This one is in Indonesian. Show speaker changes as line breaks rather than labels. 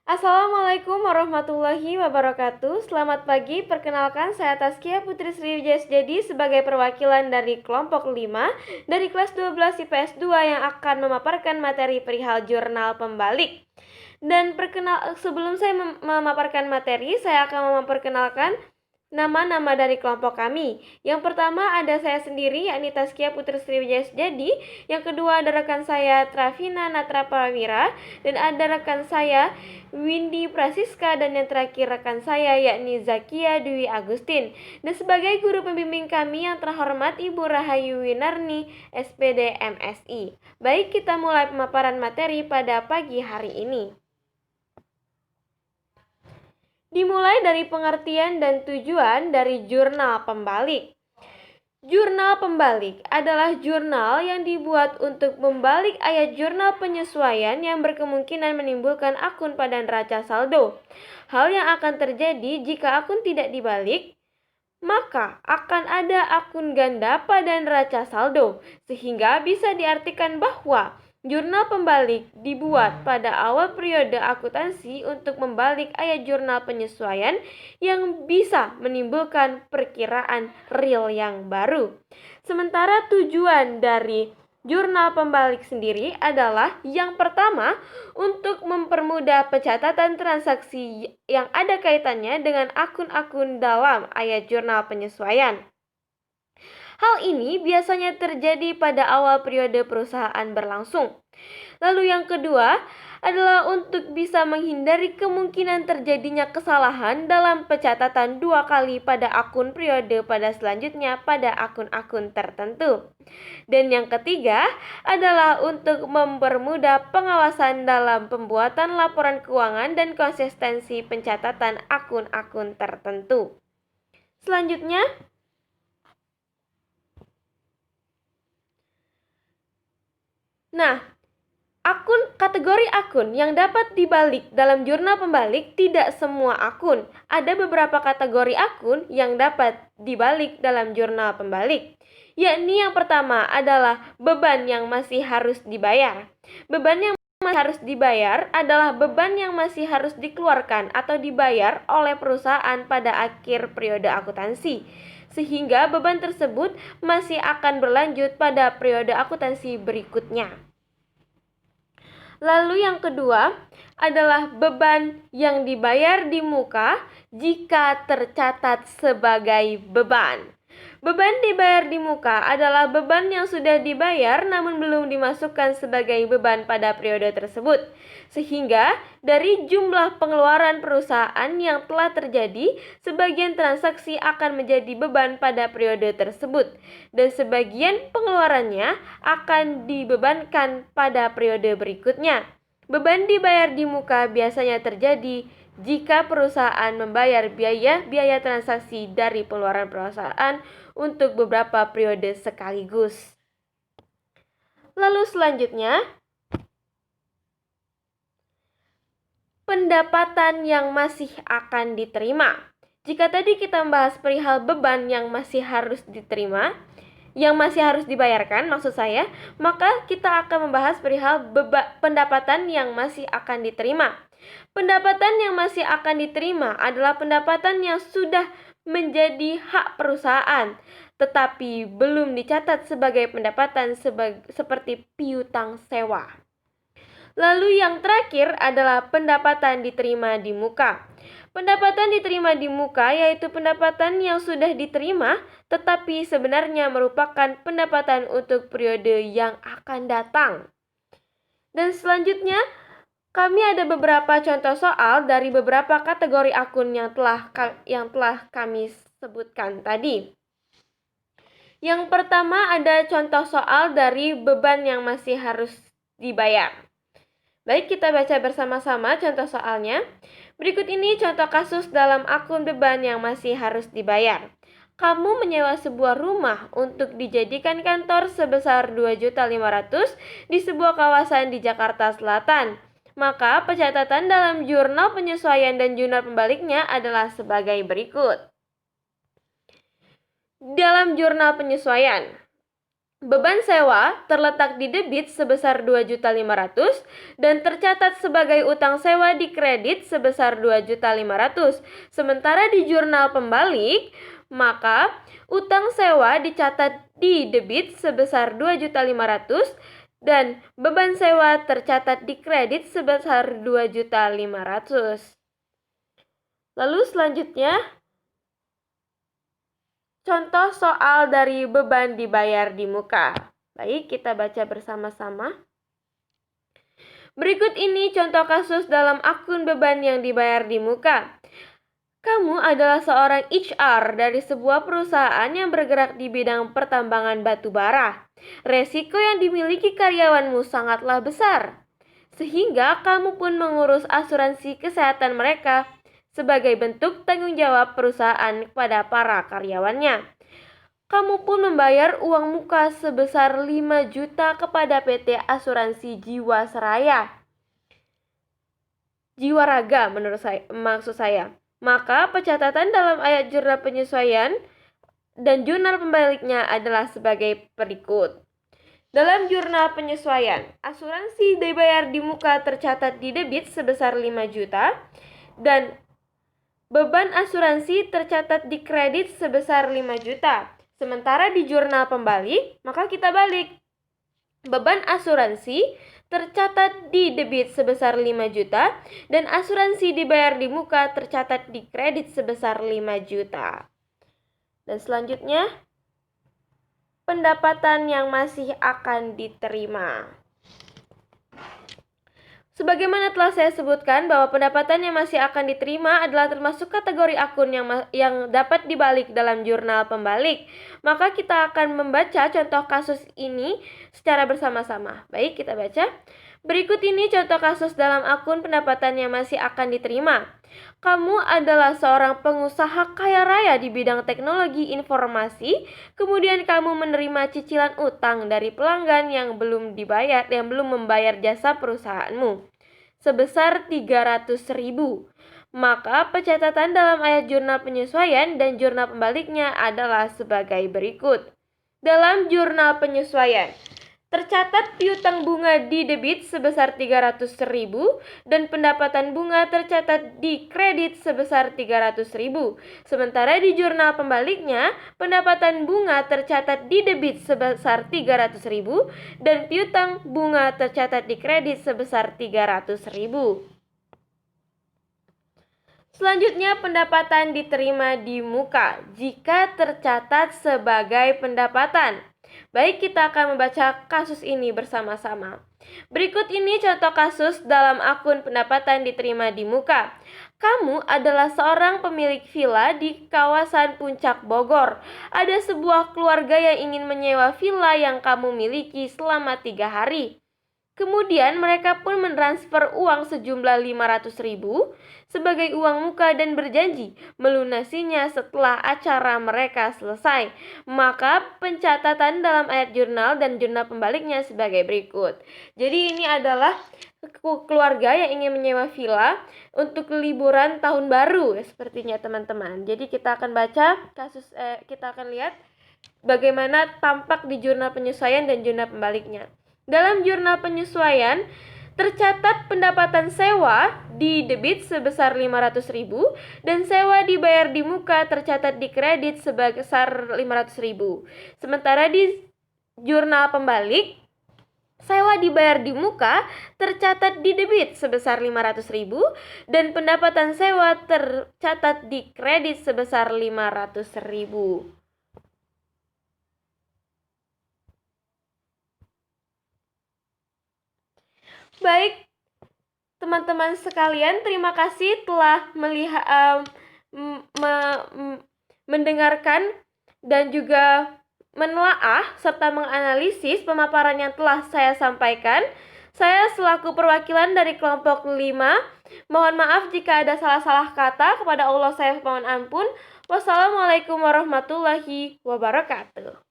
Assalamualaikum warahmatullahi wabarakatuh. Selamat pagi, perkenalkan saya Taskia Putri Sriwijaya Jadi sebagai perwakilan dari kelompok 5 dari kelas 12 IPS 2 yang akan memaparkan materi perihal jurnal pembalik. Dan sebelum saya memaparkan materi, saya akan memperkenalkan nama-nama dari kelompok kami. Yang pertama ada saya sendiri, yakni Taskia Putri Sriwijaya Jadi. Yang kedua ada rekan saya Travina Natra Prawira. Dan ada rekan saya Windy Prasiska. Dan yang terakhir rekan saya yakni Zakia Dwi Agustin. Dan sebagai guru pembimbing kami yang terhormat Ibu Rahayu Winarni, SPD MSI. Baik, kita mulai pemaparan materi pada pagi hari ini. Dimulai dari pengertian dan tujuan dari jurnal pembalik. Jurnal pembalik adalah jurnal yang dibuat untuk membalik ayat jurnal penyesuaian yang berkemungkinan menimbulkan akun pada neraca saldo. Hal yang akan terjadi jika akun tidak dibalik, maka akan ada akun ganda pada neraca saldo, sehingga bisa diartikan bahwa jurnal pembalik dibuat pada awal periode akuntansi untuk membalik ayat jurnal penyesuaian yang bisa menimbulkan perkiraan real yang baru. Sementara tujuan dari jurnal pembalik sendiri adalah yang pertama, untuk mempermudah pencatatan transaksi yang ada kaitannya dengan akun-akun dalam ayat jurnal penyesuaian. Hal ini biasanya terjadi pada awal periode perusahaan berlangsung. Lalu yang kedua adalah untuk bisa menghindari kemungkinan terjadinya kesalahan dalam pencatatan 2 kali pada akun periode pada selanjutnya pada akun-akun tertentu. Dan yang ketiga adalah untuk mempermudah pengawasan dalam pembuatan laporan keuangan dan konsistensi pencatatan akun-akun tertentu. Selanjutnya, kategori akun yang dapat dibalik dalam jurnal pembalik tidak semua akun. Ada beberapa kategori akun yang dapat dibalik dalam jurnal pembalik. Yakni yang pertama adalah beban yang masih harus dibayar. Beban yang masih harus dibayar adalah beban yang masih harus dikeluarkan atau dibayar oleh perusahaan pada akhir periode akuntansi, sehingga beban tersebut masih akan berlanjut pada periode akuntansi berikutnya. Lalu yang kedua adalah beban yang dibayar di muka jika tercatat sebagai beban. Beban dibayar di muka adalah beban yang sudah dibayar namun belum dimasukkan sebagai beban pada periode tersebut. Sehingga dari jumlah pengeluaran perusahaan yang telah terjadi, sebagian transaksi akan menjadi beban pada periode tersebut. Dan sebagian pengeluarannya akan dibebankan pada periode berikutnya. Beban dibayar di muka biasanya terjadi jika perusahaan membayar biaya transaksi dari pengeluaran perusahaan untuk beberapa periode sekaligus. Lalu selanjutnya, pendapatan yang masih akan diterima. Jika tadi kita membahas perihal beban yang masih harus diterima, yang masih harus dibayarkan maksud saya, maka kita akan membahas perihal pendapatan yang masih akan diterima. Pendapatan yang masih akan diterima adalah pendapatan yang sudah menjadi hak perusahaan, tetapi belum dicatat sebagai pendapatan seperti piutang sewa. Lalu yang terakhir adalah pendapatan diterima di muka. Pendapatan diterima di muka yaitu pendapatan yang sudah diterima tetapi sebenarnya merupakan pendapatan untuk periode yang akan datang. Dan selanjutnya, kami ada beberapa contoh soal dari beberapa kategori akun yang telah kami sebutkan tadi. Yang pertama ada contoh soal dari beban yang masih harus dibayar. Baik, kita baca bersama-sama contoh soalnya. Berikut ini contoh kasus dalam akun beban yang masih harus dibayar. Kamu menyewa sebuah rumah untuk dijadikan kantor sebesar 2.500.000 di sebuah kawasan di Jakarta Selatan. Maka pencatatan dalam jurnal penyesuaian dan jurnal pembaliknya adalah sebagai berikut. Dalam jurnal penyesuaian, Beban sewa terletak di debit sebesar 2.500.000 dan tercatat sebagai utang sewa di kredit sebesar 2.500.000. Sementara di jurnal pembalik, maka utang sewa dicatat di debit sebesar 2.500.000 dan beban sewa tercatat di kredit sebesar 2.500.000. Lalu selanjutnya, contoh soal dari beban dibayar di muka. Baik, kita baca bersama-sama. Berikut ini contoh kasus dalam akun beban yang dibayar di muka. Kamu adalah seorang HR dari sebuah perusahaan yang bergerak di bidang pertambangan batu bara. Resiko yang dimiliki karyawanmu sangatlah besar, sehingga kamu pun mengurus asuransi kesehatan mereka sebagai bentuk tanggung jawab perusahaan kepada para karyawannya. Kamu pun membayar uang muka sebesar 5 juta kepada PT Asuransi Jiwaraga maksud saya. Maka pencatatan dalam ayat jurnal penyesuaian dan jurnal pembaliknya adalah sebagai berikut. Dalam jurnal penyesuaian, asuransi dibayar di muka tercatat di debit sebesar 5 juta dan beban asuransi tercatat di kredit sebesar 5 juta. Sementara di jurnal pembalik, maka kita balik. Beban asuransi tercatat di debit sebesar 5 juta dan asuransi dibayar di muka tercatat di kredit sebesar 5 juta. Dan selanjutnya, pendapatan yang masih akan diterima. Sebagaimana telah saya sebutkan bahwa pendapatan yang masih akan diterima adalah termasuk kategori akun yang dapat dibalik dalam jurnal pembalik. Maka kita akan membaca contoh kasus ini secara bersama-sama. Baik, kita baca. Berikut ini contoh kasus dalam akun pendapatan yang masih akan diterima. Kamu adalah seorang pengusaha kaya raya di bidang teknologi informasi, kemudian kamu menerima cicilan utang dari pelanggan yang belum membayar jasa perusahaanmu sebesar 300.000. Maka pencatatan dalam ayat jurnal penyesuaian dan jurnal pembaliknya adalah sebagai berikut. Dalam jurnal penyesuaian, tercatat piutang bunga di debit sebesar 300.000 dan pendapatan bunga tercatat di kredit sebesar 300.000. Sementara di jurnal pembaliknya, pendapatan bunga tercatat di debit sebesar 300.000 dan piutang bunga tercatat di kredit sebesar 300.000. Selanjutnya, pendapatan diterima di muka jika tercatat sebagai pendapatan. Baik, kita akan membaca kasus ini bersama-sama. Berikut ini contoh kasus dalam akun pendapatan diterima di muka. Kamu adalah seorang pemilik villa di kawasan Puncak Bogor. Ada sebuah keluarga yang ingin menyewa villa yang kamu miliki selama 3 hari. Kemudian mereka pun mentransfer uang sejumlah 500.000 sebagai uang muka dan berjanji melunasinya setelah acara mereka selesai. Maka pencatatan dalam ayat jurnal dan jurnal pembaliknya sebagai berikut. Jadi ini adalah keluarga yang ingin menyewa villa untuk liburan tahun baru sepertinya teman-teman. Jadi kita akan baca kita akan lihat bagaimana tampak di jurnal penyesuaian dan jurnal pembaliknya. Dalam jurnal penyesuaian, tercatat pendapatan sewa di debit sebesar 500.000 dan sewa dibayar di muka tercatat di kredit sebesar 500.000. Sementara di jurnal pembalik, sewa dibayar di muka tercatat di debit sebesar 500.000 dan pendapatan sewa tercatat di kredit sebesar 500.000. Baik, teman-teman sekalian, terima kasih telah mendengarkan dan juga menelaah serta menganalisis pemaparan yang telah saya sampaikan. Saya selaku perwakilan dari kelompok 5, mohon maaf jika ada salah-salah kata. Kepada Allah saya mohon ampun. Wassalamualaikum warahmatullahi wabarakatuh.